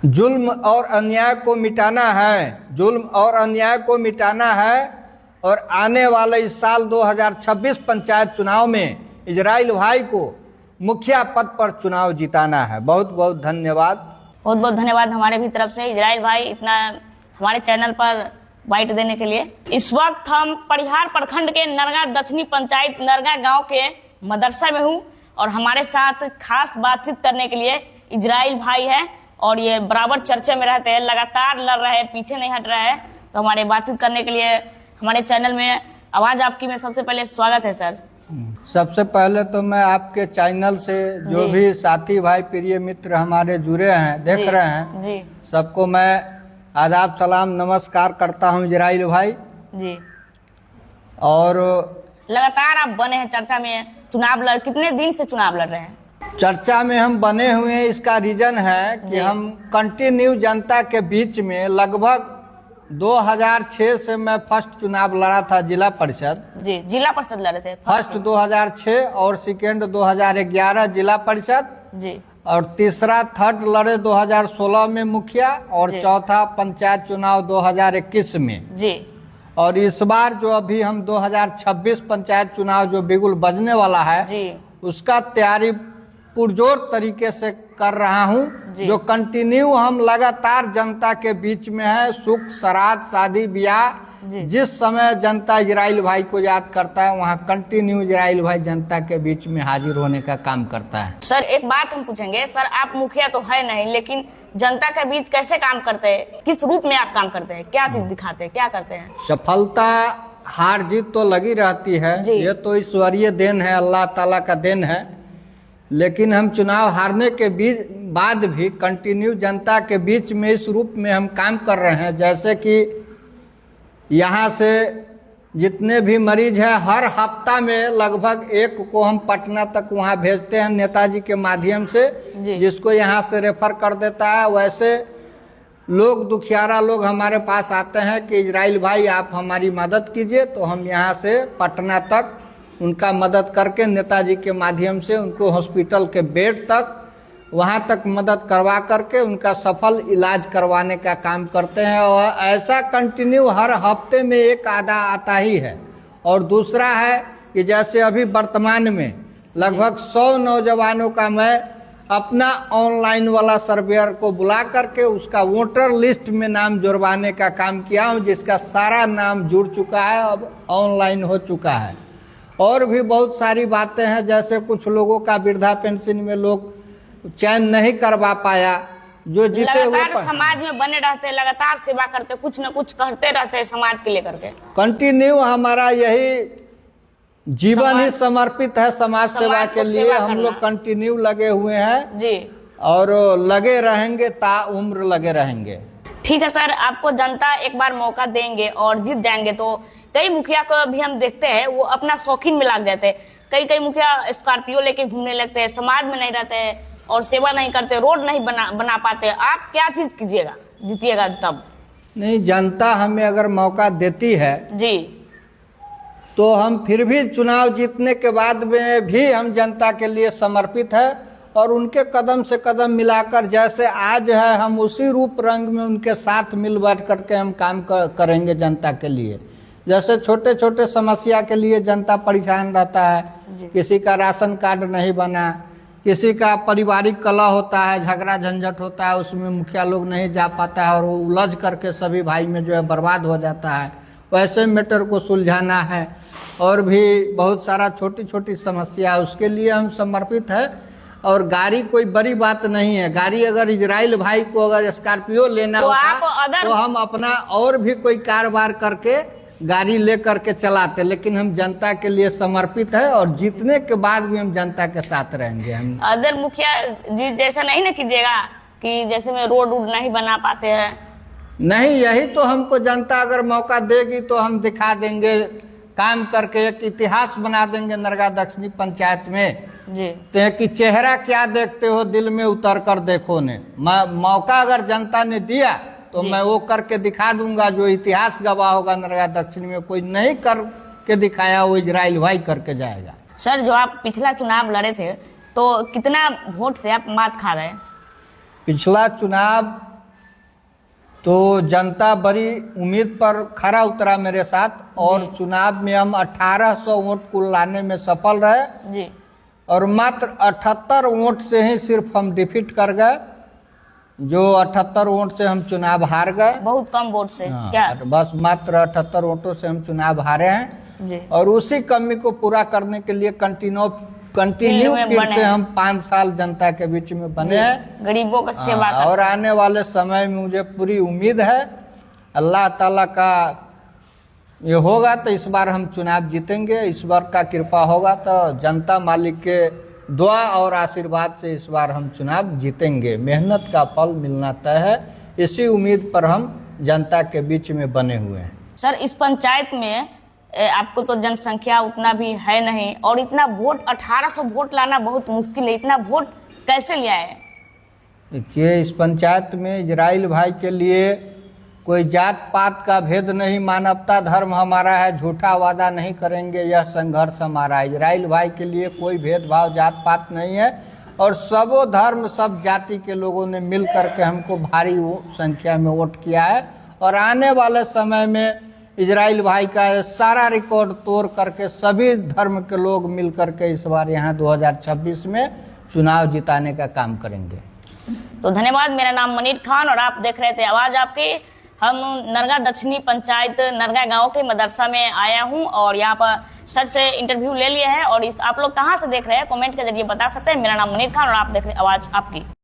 जुल्म और अन्याय को मिटाना है, जुल्म और अन्याय को मिटाना है और आने वाले इस साल 2026 पंचायत चुनाव में इजराइल भाई को मुखिया पद पर चुनाव जिताना है। बहुत बहुत धन्यवाद। बहुत बहुत धन्यवाद हमारे भी तरफ से इजराइल भाई इतना हमारे चैनल पर बाइट देने के लिए। इस वक्त हम परिहार प्रखंड के नरगा दक्षिणी पंचायत नरगा गांव के मदरसा में हूं और हमारे साथ खास बातचीत करने के लिए इजराइल भाई है और ये बराबर चर्चा में रहते हैं, लगातार लड़ रहे हैं, पीछे नहीं हट रहा है। तो हमारे बातचीत करने के लिए हमारे चैनल में आवाज आपकी में सबसे पहले स्वागत है सर। सबसे पहले तो मैं आपके चैनल से जो भी साथी भाई प्रिय मित्र हमारे जुड़े हैं देख रहे हैं जी, सबको मैं आदाब सलाम नमस्कार करता हूं इजराइल भाई जी। और लगातार आप बने हैं चर्चा में, कितने दिन से चुनाव लड़ रहे हैं? चर्चा में हम बने हुए हैं, इसका रीजन है कि हम कंटिन्यू जनता के बीच में लगभग 2006 से मैं फर्स्ट चुनाव लड़ा था जिला परिषद। जी, जिला परिषद लड़े थे फर्स्ट 2006 और सेकेंड 2011 जिला परिषद जी, और तीसरा थर्ड लड़े 2016 में मुखिया और चौथा पंचायत चुनाव 2021 में जी। और इस बार जो अभी हम 2026 पंचायत चुनाव जो बिगुल बजने वाला है जी, उसका तैयारी पुरजोर तरीके से कर रहा हूं, जो कंटिन्यू हम लगातार जनता के बीच में है। सुख श्राद्ध शादी ब्याह जिस समय जनता इजराइल भाई को याद करता है वहां कंटिन्यू इजराइल भाई जनता के बीच में हाजिर होने का काम करता है। सर एक बात हम पूछेंगे, सर आप मुखिया तो है नहीं लेकिन जनता के बीच कैसे काम करते हैं, किस रूप में आप काम करते हैं, क्या चीज दिखाते हैं, क्या करते हैं? सफलता हार जीत तो लगी रहती है, ये तो ईश्वरीय देन है, अल्लाह ताला का देन है। लेकिन हम चुनाव हारने के बाद भी कंटिन्यू जनता के बीच में इस रूप में हम काम कर रहे हैं, जैसे कि यहाँ से जितने भी मरीज हैं हर हफ्ता में लगभग एक को हम पटना तक वहाँ भेजते हैं नेताजी के माध्यम से, जिसको यहाँ से रेफर कर देता है। वैसे लोग दुखियारा लोग हमारे पास आते हैं कि इजराइल भाई आप हमारी मदद कीजिए, तो हम यहाँ से पटना तक उनका मदद करके नेताजी के माध्यम से उनको हॉस्पिटल के बेड तक वहाँ तक मदद करवा करके उनका सफल इलाज करवाने का काम करते हैं। और ऐसा कंटिन्यू हर हफ्ते में एक आधा आता ही है। और दूसरा है कि जैसे अभी वर्तमान में लगभग 100 नौजवानों का मैं अपना ऑनलाइन वाला सर्वेयर को बुला करके उसका वोटर लिस्ट में नाम जुड़वाने का काम किया हूँ, जिसका सारा नाम जुड़ चुका है, अब ऑनलाइन हो चुका है। और भी बहुत सारी बातें हैं, जैसे कुछ लोगों का वृद्धा पेंशन में लोग चयन नहीं करवा पाया, जो जीते हुए समाज में बने रहते, लगातार सेवा करते, कुछ न कुछ करते रहते हैं समाज के लिए करके। कंटिन्यू हमारा यही जीवन ही समर्पित है समाज सेवा के लिए। हम लोग कंटिन्यू लगे हुए हैं जी और लगे रहेंगे, ता उम्र लगे रहेंगे। ठीक है सर, आपको जनता एक बार मौका देंगे और जीत जाएंगे तो कई मुखिया को भी हम देखते हैं वो अपना शौकीन में लग जाते हैं। कई मुखिया स्कॉर्पियो लेके घूमने लगते हैं, समाज में नहीं रहते हैं और सेवा नहीं करते, रोड नहीं बना पाते। आप क्या चीज कीजिएगा, जीतिएगा तब? नहीं, जनता हमें अगर मौका देती है जी तो हम फिर भी चुनाव जीतने के बाद में भी हम जनता के लिए समर्पित है और उनके कदम से कदम मिलाकर जैसे आज है हम उसी रूप रंग में उनके साथ मिल बैठ करके हम काम करेंगे जनता के लिए। जैसे छोटे छोटे समस्या के लिए जनता परेशान रहता है, किसी का राशन कार्ड नहीं बना, किसी का पारिवारिक कलह होता है, झगड़ा झंझट होता है, उसमें मुखिया लोग नहीं जा पाता है और वो उलझ करके सभी भाई में जो है बर्बाद हो जाता है, वैसे मैटर को सुलझाना है। और भी बहुत सारा छोटी छोटी समस्या, उसके लिए हम समर्पित है। और गाड़ी कोई बड़ी बात नहीं है, गाड़ी अगर इजराइल भाई को अगर स्कॉर्पियो लेना तो होता तो हम अपना और भी कोई कारोबार करके गाड़ी ले करके चलाते, लेकिन हम जनता के लिए समर्पित है और जीतने के बाद भी हम जनता के साथ रहेंगे। हम अदर मुखिया जी जैसा नहीं ना कीजिएगा कि जैसे में रोड नहीं बना पाते हैं। नहीं, यही तो हमको जनता अगर मौका देगी तो हम दिखा देंगे काम करके, एक इतिहास बना देंगे नरगा दक्षिणी पंचायत में जी। तो कि चेहरा क्या देखते हो दिल में उतर कर देखो ने। मौका अगर जनता ने दिया तो मैं वो करके दिखा दूंगा, जो इतिहास गवाह होगा नरगा दक्षिण में। कोई नहीं करके दिखाया वो इजराइल भाई करके जाएगा। सर जो आप पिछला चुनाव लड़े थे तो कितना वोट से आप मात खा रहे हैं? पिछला चुनाव तो जनता बड़ी उम्मीद पर खरा उतरा मेरे साथ और चुनाव में हम 1800 वोट कुल लाने में सफल रहे जी। और मात्र 78 वोट से ही सिर्फ हम डिफीट कर गए, जो 78 वोट से हम चुनाव हार गए। बहुत कम वोट से। हाँ, क्या? बस मात्र 78 वोटों से हम चुनाव हारे हैं जी। और उसी कमी को पूरा करने के लिए कंटिन्यू में फिर बने से हैं। हम 5 साल जनता के बीच में बने हैं। गरीबों का सेवा हाँ, और आने वाले समय में मुझे पूरी उम्मीद है अल्लाह ताला का ये होगा तो इस बार हम चुनाव जीतेंगे। ईश्वर का कृपा होगा तो जनता मालिक के दुआ और आशीर्वाद से इस बार हम चुनाव जीतेंगे। मेहनत का फल मिलना तय है, इसी उम्मीद पर हम जनता के बीच में बने हुए हैं। सर, इस पंचायत में आपको तो जनसंख्या उतना भी है नहीं और इतना वोट 1800 वोट लाना बहुत मुश्किल है। इतना वोट कैसे लिया है? देखिए, इस पंचायत में इजराइल भाई के लिए कोई जात पात का भेद नहीं, मानवता धर्म हमारा है, झूठा वादा नहीं करेंगे, यह संघर्ष हमारा है। इजराइल भाई के लिए कोई भेदभाव जात पात नहीं है और सबो धर्म सब जाति के लोगों ने मिल करके हमको भारी संख्या में वोट किया है और आने वाले समय में इजराइल भाई का सारा रिकॉर्ड तोड़ करके सभी धर्म के लोग मिल करके इस बार यहाँ 2026 में चुनाव जिताने का काम करेंगे। तो धन्यवाद। मेरा नाम मनीर खान और आप देख रहे थे आवाज आपकी। हम नरगा दक्षिणी पंचायत नरगा गांव के मदरसा में आया हूं और यहाँ पर सर से इंटरव्यू ले लिया है और इस आप लोग कहाँ से देख रहे हैं कमेंट के जरिए बता सकते हैं। मेरा नाम मनीर खान और आप देख रहे हैं आवाज आपकी।